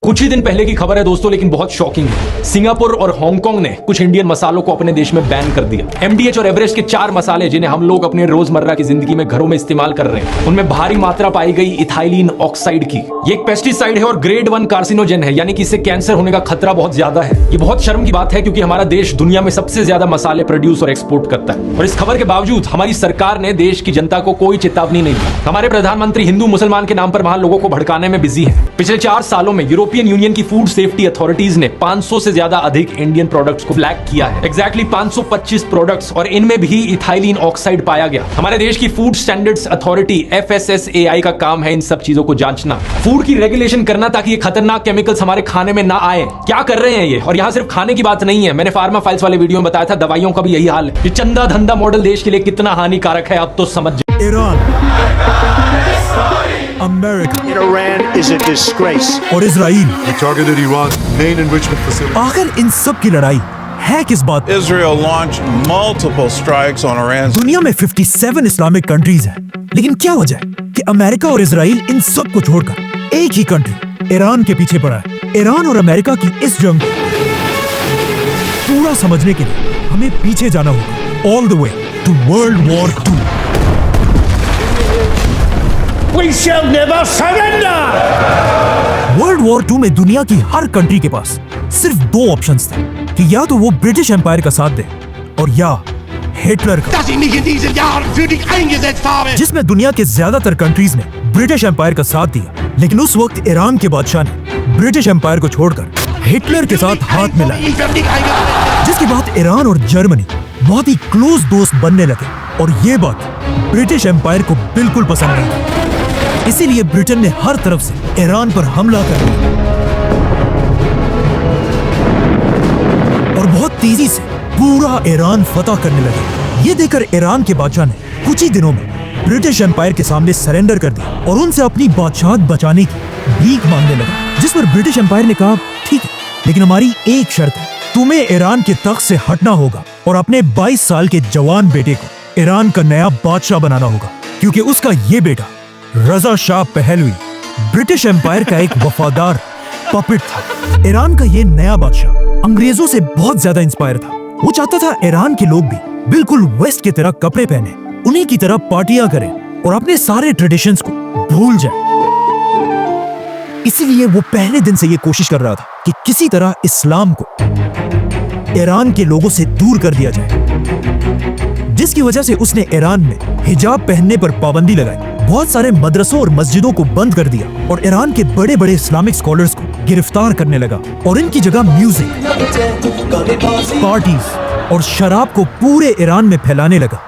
कुछ ही दिन पहले की खबर है दोस्तों, लेकिन बहुत शॉकिंग है। सिंगापुर और हांगकांग ने कुछ इंडियन मसालों को अपने देश में बैन कर दिया। एमडीएच और एवरेस्ट के 4 मसाले जिन्हें हम लोग अपने रोजमर्रा की जिंदगी में घरों में इस्तेमाल कर रहे हैं, उनमें भारी मात्रा पाई गई इथाइलिन ऑक्साइड की। ये एक पेस्टिसाइड है और ग्रेड 1 कार्सिनोजेन है, यानी कि इससे कैंसर होने का खतरा बहुत ज्यादा है। ये बहुत शर्म की बात है क्योंकि हमारा देश दुनिया में सबसे ज्यादा मसाले प्रोड्यूस और एक्सपोर्ट करता है, और इस खबर के बावजूद हमारी सरकार ने देश की जनता को कोई चेतावनी नहीं दी। हमारे प्रधानमंत्री हिंदू मुसलमान के नाम पर वहां लोगों को भड़काने में बिजी है। पिछले 4 सालों में यूरोपियन यूनियन की फूड सेफ्टी अथॉरिटीज ने 500 से ज्यादा अधिक इंडियन प्रोडक्ट्स को फ्लैग किया है। एग्जैक्टली 525 प्रोडक्ट्स, और इनमें भी इथाइलिन ऑक्साइड पाया गया। हमारे देश की फूड स्टैंडर्ड्स अथॉरिटी FSSAI का काम है इन सब चीजों को जांचना, फूड की रेगुलेशन करना, ताकि ये खतरनाक केमिकल्स हमारे खाने में ना आए। क्या कर रहे हैं ये? और यहाँ सिर्फ खाने की बात नहीं है, मैंने फार्मा फाइल्स वाले वीडियो में बताया था, दवाइयों का भी यही हाल है। ये चंदा धंधा मॉडल देश के लिए कितना हानिकारक है, अब तो समझ। Iran, America, Iran is a disgrace. और Israel, We targeted Iran's main enrichment facility. आखिर इन सब की लड़ाई है किस बात पर? Israel launched multiple strikes on Iran. दुनिया में 57 इस्लामिक कंट्रीज हैं, लेकिन क्या वजह है कि अमेरिका और इजराइल इन सब को छोड़कर एक ही कंट्री ईरान के पीछे पड़ा है? ईरान और अमेरिका की इस जंग को पूरा समझने के लिए हमें पीछे जाना होगा, all the way to world war 2। We shall never surrender. World war 2 में दुनिया की हर कंट्री के पास सिर्फ 2 ऑप्शंस थे कि या तो वो ब्रिटिश एम्पायर का साथ दे और या हिटलर का, Dass ich nicht in diesen Jahren für dich eingesetzt habe. जिसमें दुनिया के ज्यादातर कंट्रीज ने ब्रिटिश एम्पायर का साथ दिया। लेकिन उस वक्त ईरान के बादशाह ने ब्रिटिश एम्पायर को छोड़कर हिटलर के साथ हाथ मिलाया, Ich werde nicht eingesetzt. जिसके बाद ईरान और जर्मनी बहुत ही क्लोज दोस्त बनने लगे, और ये बात ब्रिटिश एम्पायर को बिल्कुल पसंद नहीं। इसीलिए ब्रिटेन ने हर तरफ से ईरान पर हमला कर दिया और बहुत तेजी से पूरा ईरान फतह करने लगे। ये देखकर ईरान के बादशाह ने कुछ ही दिनों में ब्रिटिश एम्पायर के सामने सरेंडर कर दिया और उनसे अपनी बादशाहत बचाने की भीख मांगने लगा। जिस पर ब्रिटिश एम्पायर ने कहा, ठीक है, लेकिन हमारी एक शर्त है, तुम्हें ईरान के तख्त से हटना होगा और अपने 22 साल के जवान बेटे को ईरान का नया बादशाह बनाना होगा, क्योंकि उसका ये बेटा रजा शाह पहलवी ब्रिटिश एम्पायर का एक वफादार पपेट था। ईरान का ये नया बादशाह अंग्रेजों से बहुत ज्यादा इंस्पायर था। वो चाहता था ईरान के लोग भी बिल्कुल वेस्ट की तरह कपड़े पहने, उन्हीं की तरह पार्टियां करें और अपने सारे ट्रेडिशंस को भूल जाए। इसीलिए वो पहले दिन से ये कोशिश कर रहा था कि किसी तरह इस्लाम को ईरान के लोगों से दूर कर दिया जाए, जिसकी वजह से उसने ईरान में हिजाब पहनने पर पाबंदी लगाई, बहुत सारे मदरसों और मस्जिदों को बंद कर दिया और ईरान के बड़े बड़े इस्लामिक स्कॉलर्स को गिरफ्तार करने लगा, और इनकी जगह म्यूजिक, पार्टीज और शराब को पूरे ईरान में फैलाने लगा।